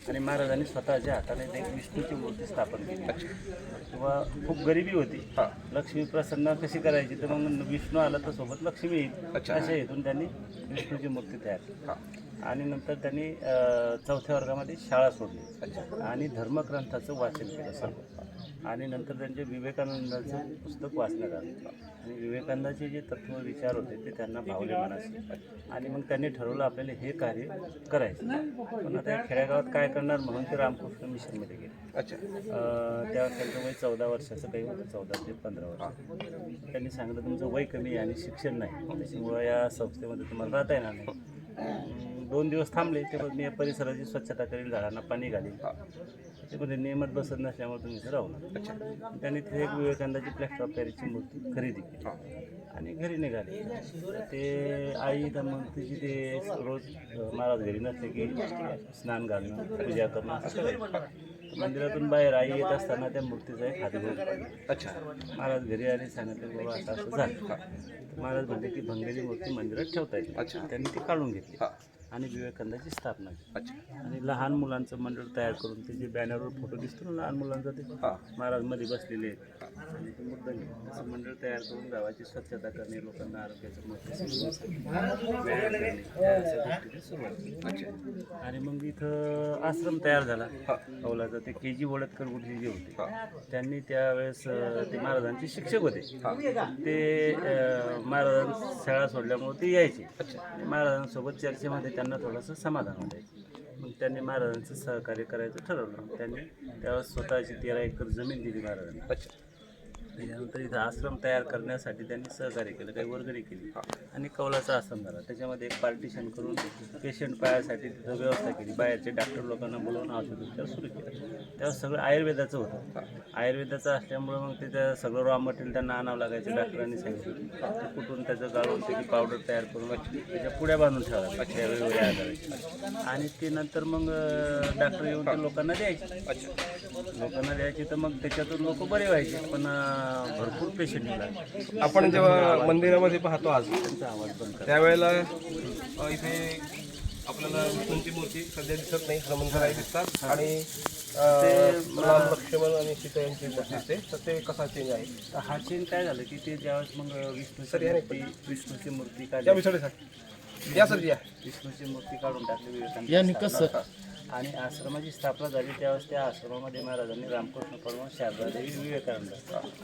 आणि महाराजांनी स्वतःच्या हाताने एक विष्णूची मूर्ती स्थापन केली. किंवा खूप गरिबी होती, लक्ष्मी प्रसन्न कशी करायची, तर मग विष्णू आला तर सोबत लक्ष्मी येईल अशा हेतून त्यांनी विष्णूची मूर्ती तयार केली. आणि नंतर त्यांनी 4थ्या वर्गामध्ये शाळा सोडली आणि धर्मग्रंथाचं वाचन केलं सर्व. आणि नंतर त्यांचे विवेकानंदाचं पुस्तक वाचण्यात आलं आणि विवेकानंदाचे जे तत्व विचार होते ते त्यांना भावले मनाशी. आणि मग त्यांनी ठरवलं आपल्याला हे कार्य करायचं. पण आता या खेड्यागावात काय करणार म्हणून ते रामकृष्ण मिशनमध्ये गेले. तेव्हा त्यांचं वय 14 वर्षाचं काही होतं, 14 ते 15 वर्ष. त्यांनी सांगितलं तुमचं वय कमी आहे आणि शिक्षण नाही, त्याच्यामुळं या संस्थेमध्ये तुम्हाला राहता येणार नाही. 2 दिवस थांबले. ते मी या परिसराची स्वच्छता करेल, झाडांना पाणी घालील, त्याच्यामध्ये नियमित बसत नसल्यामुळे तुम्ही इथे राहू नका. त्यांनी तिथे एक विवेकानंदाची प्लॅस्टर ऑफ पॅरिसची मूर्ती खरेदी केली आणि घरी निघाले. ते आई तर मग तिची ते रोज महाराज घरी नसले की स्नान घालणं, पूजा करणं असं करायचं. मंदिरातून बाहेर आई येत असताना त्या मूर्तीचा एक हात घेऊन महाराज घरी आले, सांगितलं बाबा असं असं झालं. महाराज म्हणले की भंगेली मूर्ती मंदिरात ठेवता येते. त्यांनी ती काढून घेतली आणि विवेकानंदाची स्थापना केली. आणि लहान मुलांचं मंडळ तयार करून ते जे बॅनरवर फोटो दिसतो ना लहान मुलांचा, ते महाराज मध्ये बसलेले आहेत आणि ते मुद्दा घेऊन असं मंडळ तयार करून गावाची स्वच्छता करणे, लोकांना आरोग्याचं महत्त्व व्यायाम करणे अशा गोष्टीची सुरुवात केली. आणि मग इथं आश्रम तयार झाला कौलाचा. ते KG वडतकर गुरुजी जे होते त्यांनी त्यावेळेस ते महाराजांचे शिक्षक होते. ते महाराजांची शाळा सोडल्यामुळे ते यायचे. महाराजांसोबत चर्चेमध्ये त्यांना थोडंसं समाधान वाटायचं. मग त्यांनी महाराजांचं सहकार्य करायचं ठरवलं. त्यांनी त्यावेळेस स्वतःची 13 एकर जमीन दिली महाराजांना. त्याच्यानंतर इथं आश्रम तयार करण्यासाठी त्यांनी सहकार्य केलं, काही वर्गणी केली आणि कौलाचा आश्रम झाला. त्याच्यामध्ये एक पार्टिशन करून पेशंट पायासाठी तिथं व्यवस्था केली. बाहेरचे डॉक्टर लोकांना बोलवून औषधोपचार सुरू केला. तेव्हा सगळं आयुर्वेदाचं होतं. आयुर्वेदाचं असल्यामुळं मग तिथं सगळं रॉ मटेरियल त्यांना आणावं लागायचं. डॉक्टरांनी सांगितलं ते कुठून त्याचं गाळून त्याची पावडर तयार करून त्याच्या पुड्या बांधून ठेवायला वेगवेगळ्या आजाराची. आणि ते नंतर मग डॉक्टर येऊन ते लोकांना द्यायचे. तर मग त्याच्यातून लोक बरे व्हायचे. पण भरपूर पेशंट मिळाले. आपण जेव्हा मंदिरामध्ये पाहतो आज त्यांचा आवाज बंद करा. त्यावेळेला इथे आपल्याला विष्णूंची मूर्ती सध्या दिसत नाही, हनुमंतराय दिसतात आणि राम लक्ष्मण आणि सीता यांची मूर्ती दिसते. तर ते कसा चेंज आहे? तर हा चेंज काय झालं की ते ज्यावेळेस मग विष्णूची मूर्ती या काढली, विष्णूची मूर्ती काढून टाकली विवेकानंद आणि आश्रमाची स्थापना झाली. त्यावेळेस त्या आश्रमामध्ये महाराजांनी रामकृष्ण परमहंस, शारदादेवी, विवेकानंद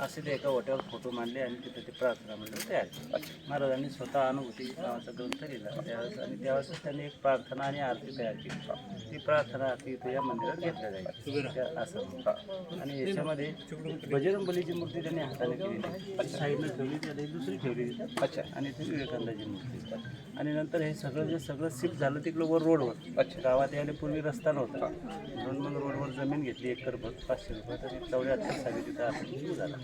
असे ते एका ओट्यावर फोटो मांडले आणि तिथे ते प्रार्थना मंडळ तयार केलं. महाराजांनी स्वतः अनुभूती नावाचा ग्रंथ लिहिला त्यावेळेस. आणि त्यावेळेस त्यांनी एक प्रार्थना आणि आरती तयार केली. ती प्रार्थना आरती इथे या मंदिरात घेतल्या जायची त्या आश्रमात. आणि याच्यामध्ये बजरंगबलीची मूर्ती त्यांनी हाताने केली, साईडनं ठेवली, त्याला दुसरी ठेवली आणि ती विवेकानंदाची मूर्ती. आणि नंतर हे सगळं शिफ्ट झालं तिकडं वर रोडवर. गावात यायला पूर्वी रस्ता नव्हता म्हणून मग रोडवर जमीन घेतली एकर 500 रुपये. तर 84 साली तिथं आश्रम सुरू झाला.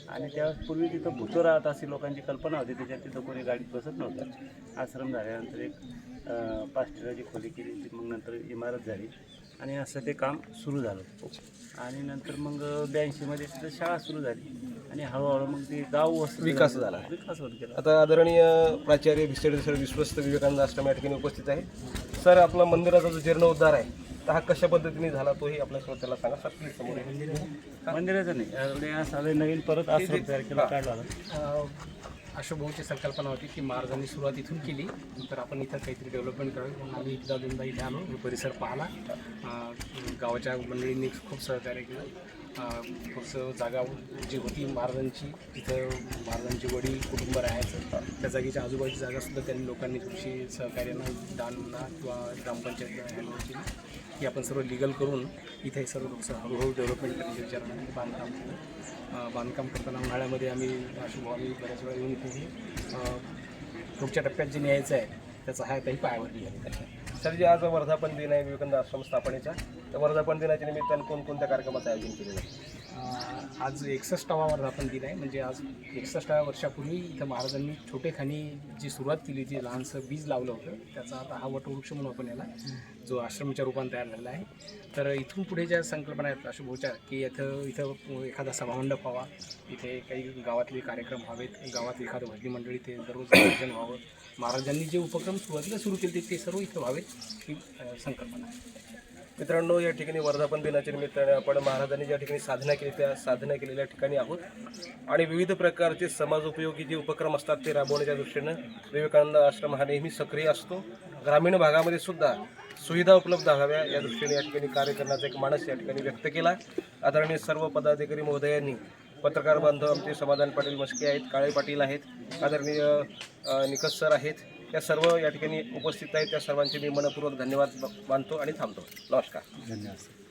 आणि त्यावेळेस पूर्वी तिथं भूतं राहत अशी लोकांची कल्पना होती. त्याच्यात तिथं कोणी गाडीत बसत नव्हतं. आश्रम झाल्यानंतर एक 5 टिराची खोली केली. मग नंतर इमारत झाली आणि असं ते काम सुरू झालं. आणि नंतर मग 82 मध्ये तिथं शाळा सुरू झाली आणि हळूहळू मग ते गाव विकास झाला. होत गेला. आता आदरणीय प्राचार्य भिसेडे सर विश्वस्त विवेकानंद आश्रम या ठिकाणी उपस्थित आहे. सर, आपला मंदिराचा जो जीर्णोद्धार आहे तर हा कशा पद्धतीने झाला तोही आपल्या श्रोत्याला सांगा. सर प्लीज समोर. मंदिराचं नाही, साधे नवीन परत आश्रम तयार केला, काढला. अशुभची संकल्पना होती की महाराजांनी सुरुवात इथून केली, नंतर आपण इथं काहीतरी डेव्हलपमेंट करावी म्हणून आम्ही एकदा दोनदा इथे आलो, परिसर पाहिला. गावाच्या मंडळींनी खूप सहकार्य केलं. खूपसं जागा जी होती महाराजांची, तिथं महाराजांची वडील कुटुंब राहायचं, त्या जागेच्या आजूबाजूची जागासुद्धा त्यांनी लोकांनी थोडीशी सहकार्यानं दान म्हणा किंवा ग्रामपंचायत हँडओव्हर केली की आपण सर्व लिगल करून इथे सर्व हळूहळू डेव्हलपमेंट करण्याच्या विचाराने बांधकाम करताना उन्हाळ्यामध्ये आम्ही बऱ्याच वेळा येऊन इथे पुढच्या टप्प्यात जे न्यायचं आहे त्याचा हा काही पायावरती आहे. सर, जे आज वर्धापन दिन आहे विवेकानंद आश्रम स्थापनेच्या, त्या वर्धापन दिनाच्या निमित्तानं कोणकोणत्या कार्यक्रमाचं आयोजन केलेलं आहे? आज 61वा वर्धापन दिन आहे. म्हणजे आज 61व्या वर्षापूर्वी इथं महाराजांनी छोटेखानी जी सुरुवात केली, जी लहानसं बीज लावलं होतं, त्याचा आता हा वटवृक्ष म्हणून आपण याला जो आश्रमच्या रूपाने तयार झालेला आहे. तर इथून पुढे ज्या संकल्पना आहेत अशुभच्या की इथं एखादा सभामंडप व्हावा, इथे काही गावातले कार्यक्रम व्हावेत, गावात एखादं भजनी मंडळी ते दररोज आयोजन व्हावं, महाराजांनी जे उपक्रम सुरुवातीला सुरू केले ते सर्व इथं व्हावेत ही संकल्पना आहे. मित्रांनो, या ठिकाणी वर्धापन दिनाच्या निमित्ताने आपण महाराजांनी ज्या ठिकाणी साधना केली त्या साधना केलेल्या ठिकाणी आहोत आणि विविध प्रकारचे समाजोपयोगी जे उपक्रम असतात ते राबवण्याच्या दृष्टीनं विवेकानंद आश्रम हा नेहमी सक्रिय असतो. ग्रामीण भागामध्ये सुद्धा सुविधा उपलब्ध व्हाव्या या दृष्टीने या ठिकाणी कार्य करण्याचा एक मानस या ठिकाणी व्यक्त केला. आदरणीय सर्व पदाधिकारी महोदयांनी, पत्रकार बांधव आमचे समाधान पाटील मस्के आहेत, काळे पाटील आहेत, आदरणीय निकष सर आहेत, या सर्व या ठिकाणी उपस्थित आहेत. त्या सर्वांचे मी मनपूर्वक धन्यवाद मानतो आणि थांबतो. नमस्कार. धन्यवाद.